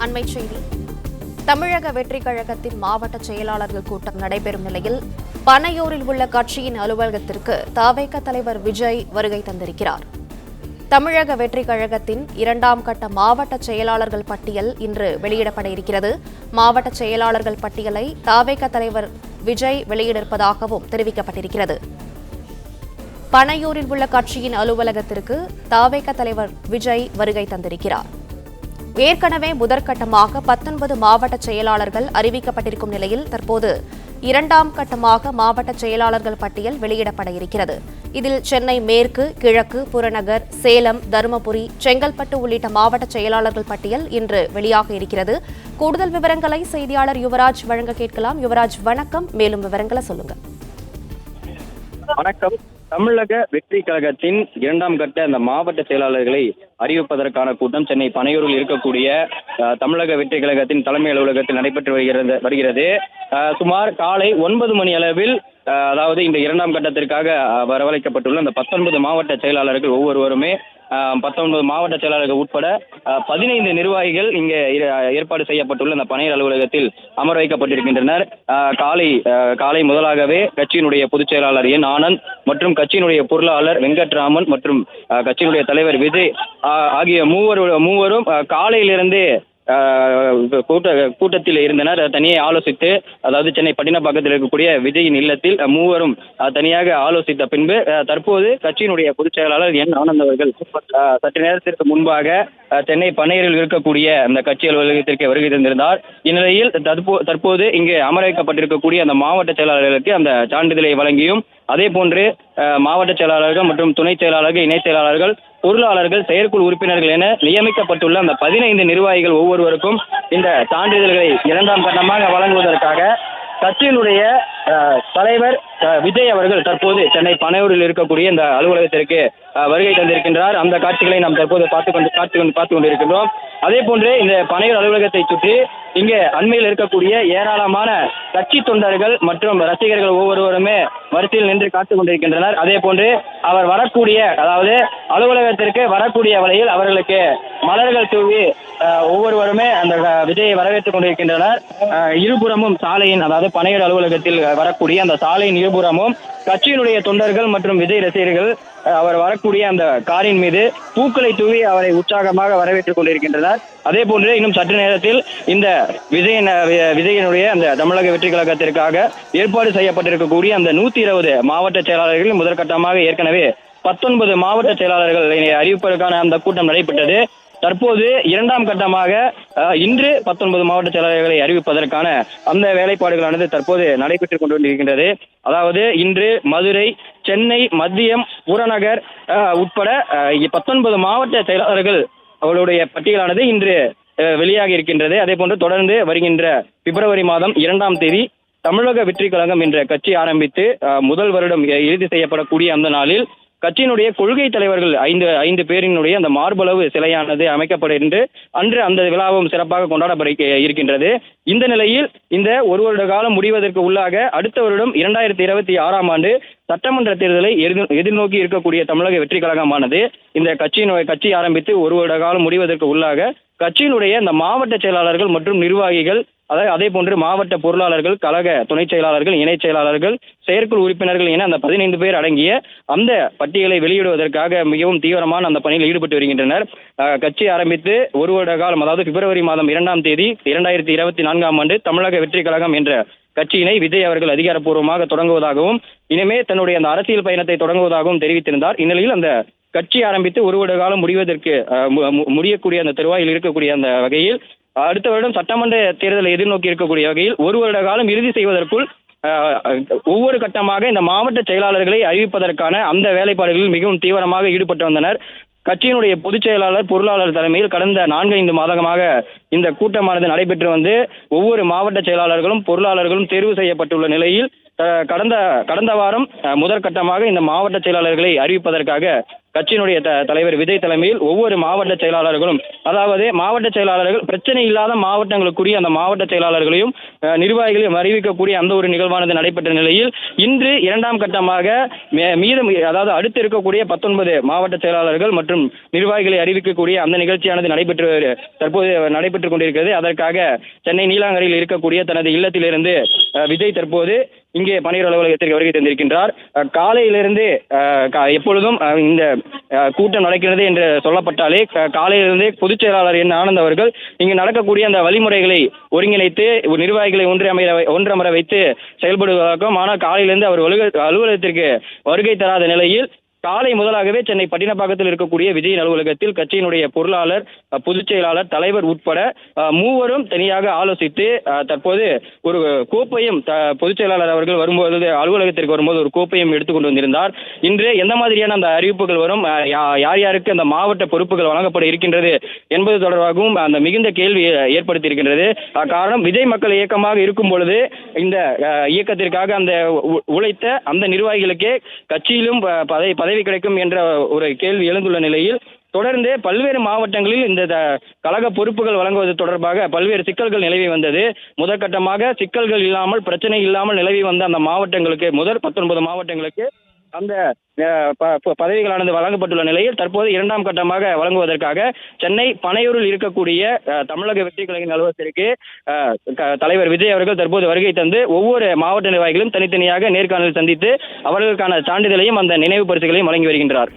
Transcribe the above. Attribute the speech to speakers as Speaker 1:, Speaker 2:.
Speaker 1: அண்மைச் செய்தி. தமிழக வெற்றிக் கழகத்தின் மாவட்ட செயலாளர்கள் கூட்டம் நடைபெறும் நிலையில் பனையூரில் உள்ள கட்சியின் அலுவலகத்திற்கு தவேக தலைவர் விஜய் வருகை தந்திருக்கிறார். தமிழக வெற்றிக் கழகத்தின் 2ஆம் கட்ட மாவட்ட செயலாளர்கள் பட்டியல் இன்று வெளியிடப்பட இருக்கிறது. மாவட்ட செயலாளர்கள் பட்டியலை தவேக தலைவர் விஜய் வெளியிட்டிருப்பதாகவும் தெரிவிக்கப்பட்டிருக்கிறது. பனையூரில் உள்ள கட்சியின் அலுவலகத்திற்கு தவேக தலைவர் விஜய் வருகை தந்திருக்கிறார். ஏற்கனவே முதற்கட்டமாக 19 மாவட்ட செயலாளர்கள் அறிவிக்கப்பட்டிருக்கும் நிலையில் தற்போது 2ஆம் கட்டமாக மாவட்ட செயலாளர்கள் பட்டியல் வெளியிடப்பட இருக்கிறது. இதில் சென்னை மேற்கு, கிழக்கு, புறநகர், சேலம், தருமபுரி, செங்கல்பட்டு உள்ளிட்ட மாவட்ட செயலாளர்கள் பட்டியல் இன்று வெளியாக இருக்கிறது. கூடுதல் விவரங்களை செய்தியாளர் யுவராஜ் வழங்க கேட்கலாம். யுவராஜ், வணக்கம். மேலும் விவரங்களை சொல்லுங்க.
Speaker 2: வணக்கம். தமிழக வெற்றி கழகத்தின் 2ஆம் கட்ட அந்த மாவட்ட செயலாளர்களை அறிவிப்பதற்கான கூட்டம் சென்னை பனையூரில் இருக்கக்கூடிய தமிழக வெற்றி கழகத்தின் தலைமை அலுவலகத்தில் நடைபெற்று வருகிறது. சுமார் காலை 9 மணி அளவில் அதாவது இந்த 2ஆம் கட்டத்திற்காக வரவழைக்கப்பட்டுள்ள அந்த 19 மாவட்ட செயலாளர்கள் ஒவ்வொருவருமே 19 மாவட்ட செயலாளர்கள் உட்பட 15 நிர்வாகிகள் இங்கே ஏற்பாடு செய்யப்பட்டுள்ள அந்த பனையூர் அலுவலகத்தில் அமர வைக்கப்பட்டிருக்கின்றனர். காலை முதலாகவே கட்சியினுடைய பொதுச் செயலாளர் என் ஆனந்த் மற்றும் கட்சியினுடைய பொருளாளர் வெங்கட்ராமன் மற்றும் கட்சியினுடைய தலைவர் விஜய் ஆகிய மூவரும் காலையிலிருந்து கூட்டத்தில் இருந்தனர். தனியே ஆலோசித்து, அதாவது சென்னை பட்டினப்பாக்கத்தில் இருக்கக்கூடிய விஜயின் இல்லத்தில் மூவரும் தனியாக ஆலோசித்த பின்பு தற்போது கட்சியினுடைய பொதுச் செயலாளர் என் ஆனந்த் அவர்கள் சற்று நேரத்திற்கு முன்பாக சென்னை பனையூரில் இருக்கக்கூடிய அந்த கட்சி அலுவலகத்திற்கு வருகை தந்திருந்தார். இந்நிலையில் தற்போது இங்கு அமர வைக்கப்பட்டிருக்கக்கூடிய அந்த மாவட்ட செயலாளர்களுக்கு அந்த சான்றிதழை வழங்கியும், அதே போன்று மாவட்ட செயலாளர்கள் மற்றும் துணை செயலாளர்கள், இணை செயலாளர்கள், பொருளாளர்கள், செயற்குழு உறுப்பினர்கள் என நியமிக்கப்பட்டுள்ள அந்த 15 நிர்வாகிகள் ஒவ்வொருவருக்கும் இந்த சான்றிதழ்களை 2ஆம் கட்டமாக வழங்குவதற்காக கட்சியினுடைய தலைவர் விஜய் அவர்கள் தற்போது சென்னை பனையூரில் இருக்கக்கூடிய இந்த அலுவலகத்திற்கு வருகை தந்திருக்கின்றார். அந்த காட்சிகளை நாம் தற்போது பார்த்து கொண்டிருக்கின்றோம். அதே போன்று இந்த பனையூர் அலுவலகத்தை சுற்றி இங்கே அண்மையில் இருக்கக்கூடிய ஏராளமான கட்சி தொண்டர்கள் மற்றும் ரசிகர்கள் ஒவ்வொருவருமே வரிசையில் நின்று காத்துக் கொண்டிருக்கின்றனர். அதே போன்று அவர் வரக்கூடிய, அதாவது அலுவலகத்திற்கு வரக்கூடிய வழியில் அவர்களுக்கு மலர்கள் தூவி ஒவ்வொருவருமே அந்த விஜயை வரவேற்றுக் கொண்டிருக்கின்றனர். இருபுறமும் சாலையின், அதாவது பனையூர் அலுவலகத்தில் வரக்கூடிய அந்த சாலையின் இருபுறமும் கட்சியினுடைய தொண்டர்கள் மற்றும் விஜய் ரசிகர்கள் அவர் வரக்கூடிய அந்த காரின் மீது பூக்களை தூவி அவரை உற்சாகமாக வரவேற்றுக் கொண்டிருக்கின்றனர். அதே போன்று இன்னும் சற்று நேரத்தில் இந்த விஜயனுடைய அந்த தமிழக வெற்றி கழகத்திற்காக ஏற்பாடு செய்யப்பட்டிருக்கக்கூடிய அந்த 120 மாவட்ட செயலாளர்கள் முதற்கட்டமாக ஏற்கனவே 19 மாவட்ட செயலாளர்கள் அறிவிப்பதற்கான அந்த கூட்டம் நடைபெற்றது. தற்போது 2ஆம் கட்டமாக இன்று 19 மாவட்ட செயலாளர்களை அறிவிப்பதற்கான அந்த வேலைப்பாடுகளானது தற்போது நடைபெற்றுக் கொண்டிருக்கின்றது. அதாவது இன்று மதுரை, சென்னை, மத்தியம், புறநகர் உட்பட 19 மாவட்ட செயலாளர்கள் அவர்களுடைய பட்டியலானது இன்று வெளியாகி இருக்கின்றது. அதே போன்று தொடர்ந்து வருகின்ற பிப்ரவரி மாதம் 2ஆம் தேதி தமிழக வெற்றி கழகம் என்ற கட்சி ஆரம்பித்து முதல் வருடம் இறுதி செய்யப்படக்கூடிய அந்த நாளில் கட்சியினுடைய கொள்கை தலைவர்கள் 5 பேரினுடைய அந்த மார்பளவு சிலையானது அமைக்கப்படுகின்ற அன்று அந்த விழாவும் சிறப்பாக கொண்டாடப்பட இருக்கின்றது. இந்த நிலையில் இந்த ஒரு வருட காலம் முடிவதற்கு உள்ளாக அடுத்த வருடம் 2026ஆம் ஆண்டு சட்டமன்ற தேர்தலை எதிர்நோக்கி இருக்கக்கூடிய தமிழக வெற்றி கழகமானது இந்த கட்சி ஆரம்பித்து ஒரு வருட காலம் முடிவதற்கு உள்ளாக கட்சியினுடைய இந்த மாவட்ட செயலாளர்கள் மற்றும் நிர்வாகிகள், அதே போன்று மாவட்ட பொருளாளர்கள், கழக துணை செயலாளர்கள், இணை செயலாளர்கள், செயற்குழு உறுப்பினர்கள் என அந்த 15 பேர் அடங்கிய அந்த பட்டியலை வெளியிடுவதற்காக மிகவும் தீவிரமான அந்த பணியில் ஈடுபட்டு வருகின்றனர். கட்சி ஆரம்பித்து ஒரு வருட காலம், அதாவது பிப்ரவரி மாதம் 2ஆம் தேதி 2024ஆம் ஆண்டு தமிழக வெற்றி கழகம் என்ற கட்சியினை விஜய் அவர்கள் அதிகாரப்பூர்வமாக தொடங்குவதாகவும் இனிமே தன்னுடைய அந்த அரசியல் பயணத்தை தொடங்குவதாகவும் தெரிவித்திருந்தார். இந்நிலையில் அந்த கட்சி ஆரம்பித்து ஒரு வருட காலம் முடியக்கூடிய அந்த தருவாயில் இருக்கக்கூடிய அந்த வகையில் அடுத்த வருடம் சட்டமன்ற தேர்தலை எதிர்நோக்கி இருக்கக்கூடிய வகையில் ஒரு வருட காலம் இறுதி செய்வதற்குள் ஒவ்வொரு கட்டமாக இந்த மாவட்ட செயலாளர்களை அறிவிப்பதற்கான அந்த வேலைப்பாடுகளில் மிகவும் தீவிரமாக ஈடுபட்டு வந்தனர். கட்சியினுடைய பொதுச் செயலாளர், பொருளாளர் தலைமையில் கடந்த 4-5 மாதமாக இந்த கூட்டமானது நடைபெற்று வந்து ஒவ்வொரு மாவட்ட செயலாளர்களும் பொருளாளர்களும் தேர்வு செய்யப்பட்டுள்ள நிலையில் கடந்த வாரம் முதற்கட்டமாக இந்த மாவட்ட செயலாளர்களை அறிவிப்பதற்காக கட்சியினுடைய தலைவர் விஜய் தலைமையில் ஒவ்வொரு மாவட்ட செயலாளர்களும், அதாவது மாவட்ட செயலாளர்கள் பிரச்சனை இல்லாத மாவட்டங்களுக்குரிய அந்த மாவட்ட செயலாளர்களையும் நிர்வாகிகளையும் அறிவிக்கக்கூடிய அந்த ஒரு நிகழ்வானது நடைபெற்ற நிலையில் இன்று இரண்டாம் கட்டமாக மீதம், அதாவது அடுத்து இருக்கக்கூடிய 19 மாவட்ட செயலாளர்கள் மற்றும் நிர்வாகிகளை அறிவிக்கக்கூடிய அந்த நிகழ்ச்சியானது தற்போது நடைபெற்றுக் கொண்டிருக்கிறது. அதற்காக சென்னை நீலாங்கரையில் இருக்கக்கூடிய தனது இல்லத்திலிருந்து விஜய் தற்போது இங்கே பணியர் அலுவலகத்திற்கு வருகை தந்திருக்கின்றார். காலையிலிருந்து எப்பொழுதும் இந்த கூட்டம் நடக்கிறது என்று சொல்லப்பட்டாலே காலையிலிருந்தே பொதுச் செயலாளர் என் ஆனந்த் அவர்கள் இங்கு நடக்கக்கூடிய அந்த வழிமுறைகளை ஒருங்கிணைத்து நிர்வாகிகளை ஒன்றமர வைத்து செயல்படுவதாகவும், ஆனால் காலையிலிருந்து அவர் அலுவலகத்திற்கு வருகை தராத நிலையில் காலை முதலாகவே சென்னை பட்டினப்பாக்கத்தில் இருக்கக்கூடிய விஜயின் அலுவலகத்தில் கட்சியினுடைய பொருளாளர், பொதுச் செயலாளர், தலைவர் உட்பட மூவரும் தனியாக ஆலோசித்து தற்போது ஒரு கோப்பையும் பொதுச் செயலாளர் அவர்கள் வரும்போது அலுவலகத்திற்கு வரும்போது ஒரு கோப்பையும் எடுத்துக்கொண்டு வந்திருந்தார். இன்று எந்த மாதிரியான அந்த அறிவிப்புகள் வரும், யார் யாருக்கு அந்த மாவட்ட பொறுப்புகள் வழங்கப்பட இருக்கின்றது என்பது தொடர்பாகவும் அந்த மிகுந்த கேள்வி ஏற்படுத்தி இருக்கின்றது. காரணம், விஜய் மக்கள் இயக்கமாக இருக்கும் பொழுது இந்த இயக்கத்திற்காக அந்த உழைத்த அந்த நிர்வாகிகளுக்கே கட்சியிலும் பதவி கிடைக்கும் என்ற ஒரு கேள்வி எழுந்துள்ள நிலையில் தொடர்ந்து பல்வேறு மாவட்டங்களில் இந்த கழக பொறுப்புகள் வழங்குவது தொடர்பாக பல்வேறு சிக்கல்கள் நிலவி வந்தது. முதற்கட்டமாக சிக்கல்கள் இல்லாமல், பிரச்சனை இல்லாமல் நிலவி வந்த அந்த மாவட்டங்களுக்கு, முதல் 19 மாவட்டங்களுக்கு அந்த பதவிகளானது வழங்கப்பட்டுள்ள நிலையில் தற்போது இரண்டாம் கட்டமாக வழங்குவதற்காக சென்னை பனையூரில் இருக்கக்கூடிய தமிழக வெற்றி கழக அலுவலகத்திற்கு தலைவர் விஜய் அவர்கள் தற்போது வருகை தந்து ஒவ்வொரு மாவட்ட நிர்வாகிகளும் தனித்தனியாக நேர்காணல் சந்தித்து அவர்களுக்கான சான்றிதழையும் அந்த நினைவு பரிசுகளையும் வழங்கி வருகின்றார்.